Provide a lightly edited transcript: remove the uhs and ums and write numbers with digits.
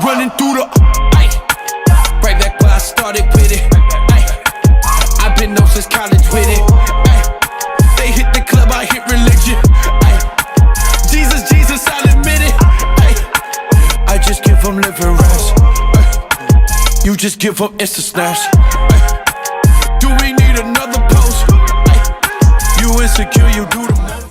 running through the ay. Right back where I started with it. Ay. I've been known since college with it. Ay. They hit the club, I hit religion. Ay. Jesus, Jesus, I'll admit it. Ay. I just give them liver rest. You just give them Insta snaps. Do we